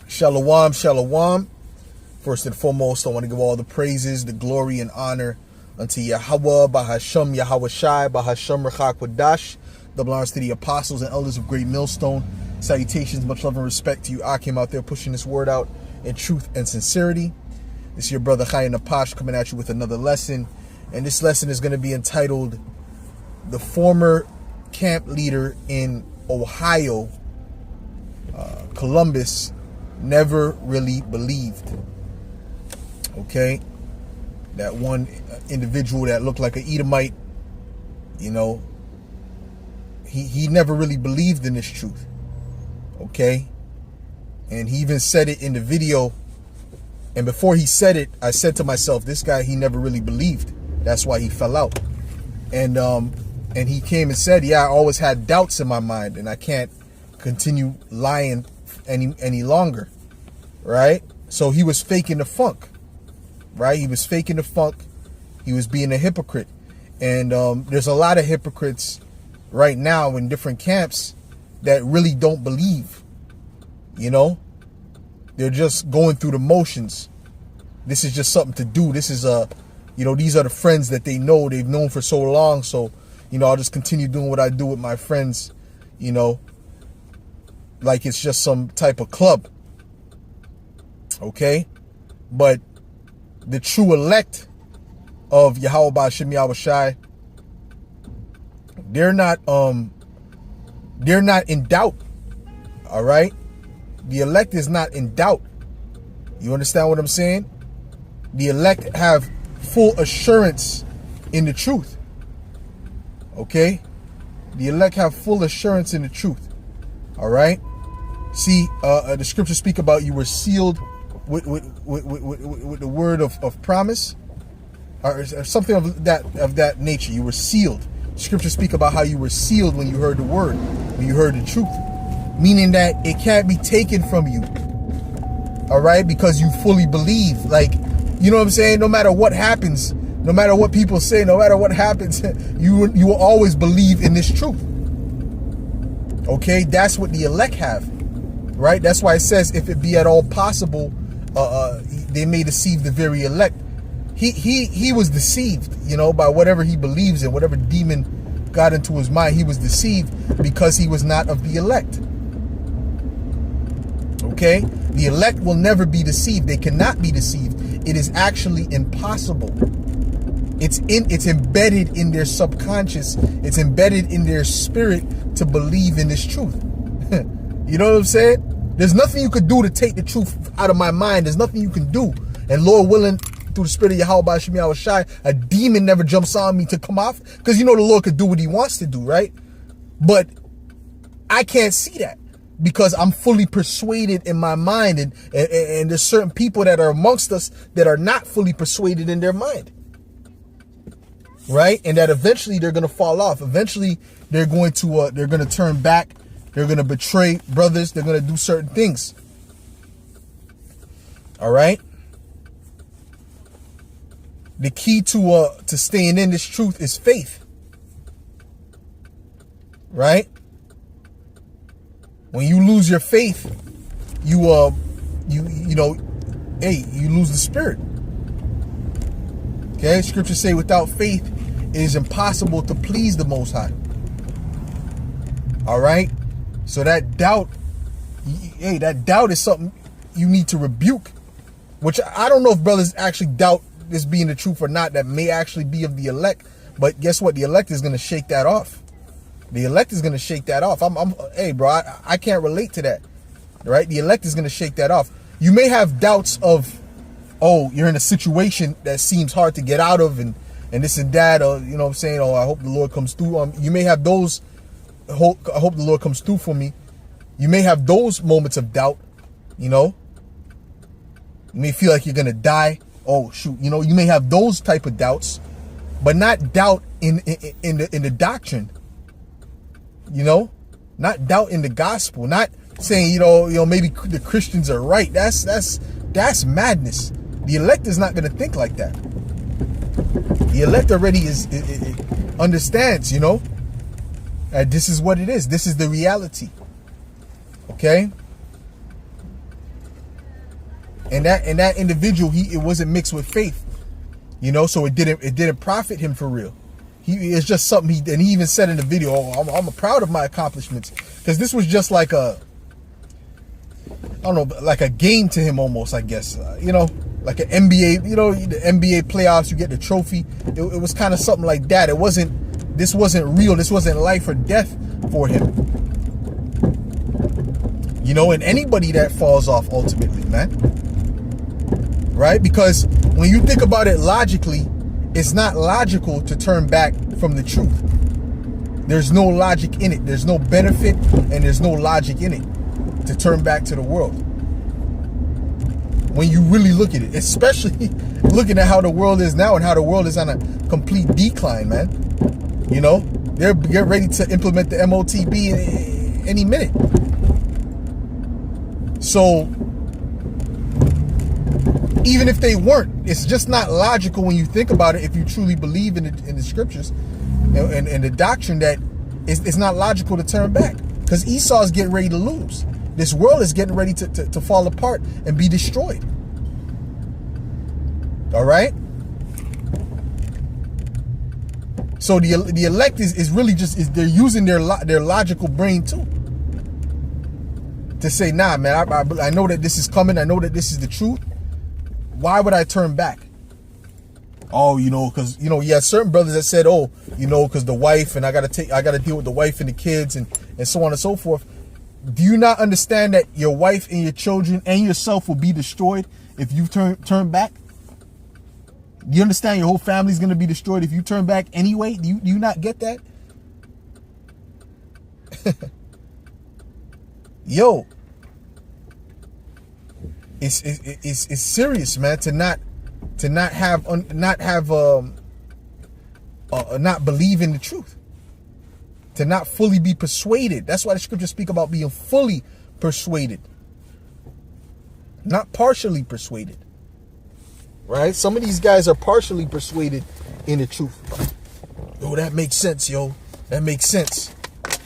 Shalom, shalom. First and foremost, I want to give all the praises, the glory, and honor unto Yahweh, Bahasham, Yahweh Shai, Bahasham, Rachak Wadash. Double honors to the apostles and elders of Great Millstone. Salutations, much love and respect to you. I came out there pushing this word out in truth and sincerity. This is your brother Chayyim Napash coming at you with another lesson. And this lesson is going to be entitled, The Former Camp Leader in Ohio, Columbus, Never Really Believed. Okay, that one individual that looked like an Edomite, you know, he never really believed in this truth. Okay, and he even said it in the video. And before he said it, I said to myself, this guy, he never really believed. That's why he fell out. And he came and said, yeah, I always had doubts in my mind and I can't continue lying any longer. Right? So he was faking the funk. Right? He was faking the funk. He was being a hypocrite. And there's a lot of hypocrites right now in different camps that really don't believe. You know? They're just going through the motions. This is just something to do. This is these are the friends that they've known for so long. So, I'll just continue doing what I do with my friends, like it's just some type of club. Okay? But the true elect of Yahweh Ba'ashem Yahweh Shai, they're not in doubt. All right? The elect is not in doubt. You understand what I'm saying? The elect have full assurance in the truth. Okay? The elect have full assurance in the truth. All right? See, the scriptures speak about you were sealed with the word of promise, or something of that nature. You were sealed. Scriptures speak about how you were sealed when you heard the word, when you heard the truth. Meaning that it can't be taken from you. All right? Because you fully believe. Like, you know what I'm saying? No matter what happens, no matter what people say, no matter what happens, you will always believe in this truth. Okay? That's what the elect have. Right? That's why it says, if it be at all possible, they may deceive the very elect. He was deceived, by whatever he believes in, whatever demon got into his mind. He was deceived because he was not of the elect. Okay? The elect will never be deceived. They cannot be deceived. It is actually impossible. It's embedded in their subconscious. It's embedded in their spirit to believe in this truth. You know what I'm saying? There's nothing you could do to take the truth out of my mind. There's nothing you can do. And Lord willing, through the spirit of Yahweh Ba'ashem Yahweh Shai, a demon never jumps on me to come off. Because the Lord could do what he wants to do, right? But I can't see that. Because I'm fully persuaded in my mind, and there's certain people that are amongst us that are not fully persuaded in their mind, right? And that eventually they're going to fall off. Eventually they're going to turn back. They're going to betray brothers. They're going to do certain things. All right. The key to staying in this truth is faith, right? When you lose your faith, you lose the spirit. Okay? Scriptures say without faith, it is impossible to please the Most High. All right? So that doubt is something you need to rebuke, which I don't know if brothers actually doubt this being the truth or not. That may actually be of the elect. But guess what? The elect is going to shake that off. The elect is going to shake that off. Hey, bro, I can't relate to that, right? The elect is going to shake that off. You may have doubts of, you're in a situation that seems hard to get out of, and this and that, or, you know what I'm saying? I hope the Lord comes through. You may have those, I hope the Lord comes through for me. You may have those moments of doubt, You may feel like you're going to die. Oh, shoot. You may have those type of doubts, but not doubt in the doctrine. Not doubt in the gospel, not saying, maybe the Christians are right. That's madness. The elect is not going to think like that. The elect already understands, that this is what it is. This is the reality. Okay? And that individual, it wasn't mixed with faith. You know, so it didn't profit him for real. It's just something he even said in the video, oh, I'm proud of my accomplishments. Because this was just like I don't know, like a game to him almost, I guess. You know, like an NBA, you know, the NBA playoffs, you get the trophy. It was kind of something like that. This wasn't real. This wasn't life or death for him. You know, and anybody that falls off ultimately, man. Right? Because when you think about it logically, it's not logical to turn back from the truth. There's no logic in it. There's no benefit and there's no logic in it to turn back to the world. When you really look at it, especially looking at how the world is now and how the world is on a complete decline, man. You know, they're getting ready to implement the MOTB any minute. So even if they weren't, it's just not logical when you think about it. If you truly believe in the scriptures and the doctrine, that it's not logical to turn back, because Esau's getting ready to lose. This world is getting ready to fall apart and be destroyed. All right. So the elect is really just they're using their logical brain too to say, nah, man, I know that this is coming. I know that this is the truth. Why would I turn back? Oh, you know, because, you know, you had certain brothers that said, oh, you know, because the wife, and I got to deal with the wife and the kids and so on and so forth. Do you not understand that your wife and your children and yourself will be destroyed if you turn back? Do you understand your whole family is going to be destroyed if you turn back anyway? Do you not get that? Yo, it's serious, man, to not believe in the truth, to not fully be persuaded. That's why the scriptures speak about being fully persuaded, not partially persuaded. Right? Some of these guys are partially persuaded in the truth. Oh, that makes sense, yo. That makes sense.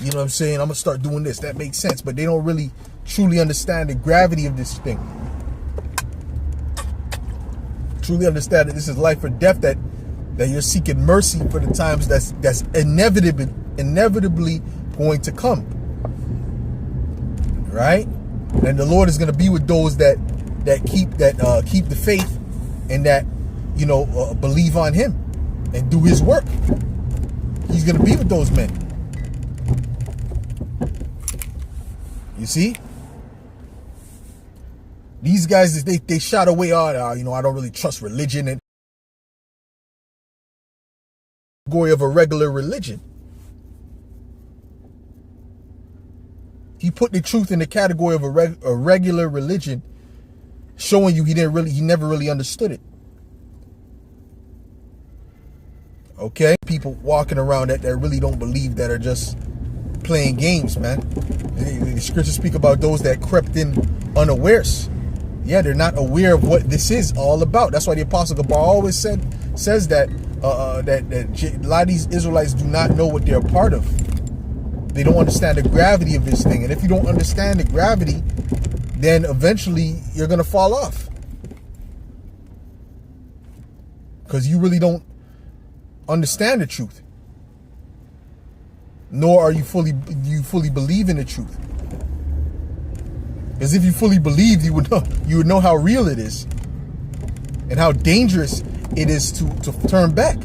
You know what I'm saying? I'm gonna start doing this. That makes sense. But they don't really truly understand the gravity of this thing. Truly understand that this is life or death, that you're seeking mercy for the times that's inevitably going to come. Right? And the Lord is going to be with those that keep the faith and that, you know, believe on him and do his work. He's going to be with those men. You see? These guys, they shot away on, you know, I don't really trust religion, and category of a regular religion. He put the truth in the category of a regular religion, showing you he never really understood it. Okay? People walking around that really don't believe, that are just playing games, man. The scriptures speak about those that crept in unawares. Yeah, they're not aware of what this is all about. That's why the Apostle Gabar always says that a lot of these Israelites do not know what they're a part of. They don't understand the gravity of this thing. And if you don't understand the gravity, then eventually you're going to fall off. Because you really don't understand the truth. Nor are you fully believe in the truth. Because if you fully believed, you would know how real it is and how dangerous it is to turn back.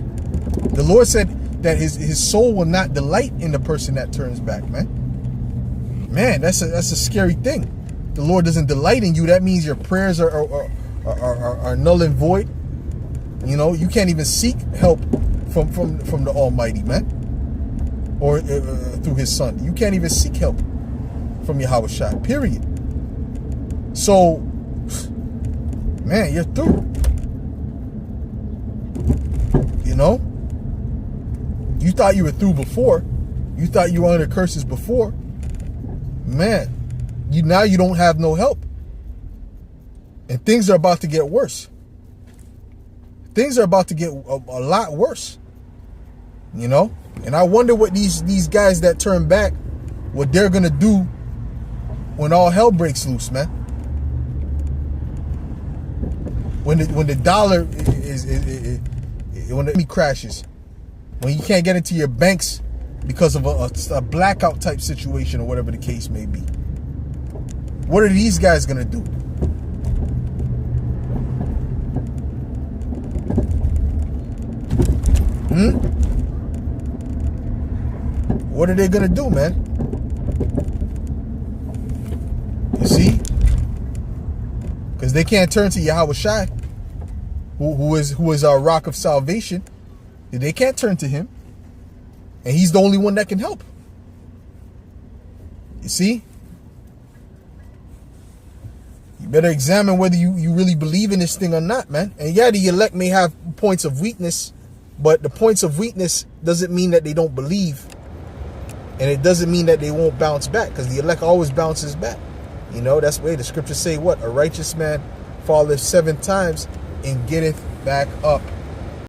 The Lord said that his soul will not delight in the person that turns back, man. Man, that's a scary thing. The Lord doesn't delight in you. That means your prayers are null and void. You know, you can't even seek help from the Almighty, man, or through his Son. You can't even seek help from Yahweh Shai, period. So, man, you're through. You know? You thought you were through before. You thought you were under curses before. Man, now you don't have no help. And things are about to get worse. Things are about to get a lot worse. You know? And I wonder what these guys that turn back, what they're going to do when all hell breaks loose, man. When the dollar when the economy crashes, when you can't get into your banks because of a blackout type situation or whatever the case may be. What are these guys gonna do? What are they gonna do, man? You see? Because they can't turn to Yahweh Shai, who is our rock of salvation. They can't turn to him. And he's the only one that can help. You see? You better examine whether you really believe in this thing or not, man. And yeah, the elect may have points of weakness, but the points of weakness doesn't mean that they don't believe. And it doesn't mean that they won't bounce back, because the elect always bounces back. You know, that's the way the scriptures say what? A righteous man falleth 7 times and getteth back up.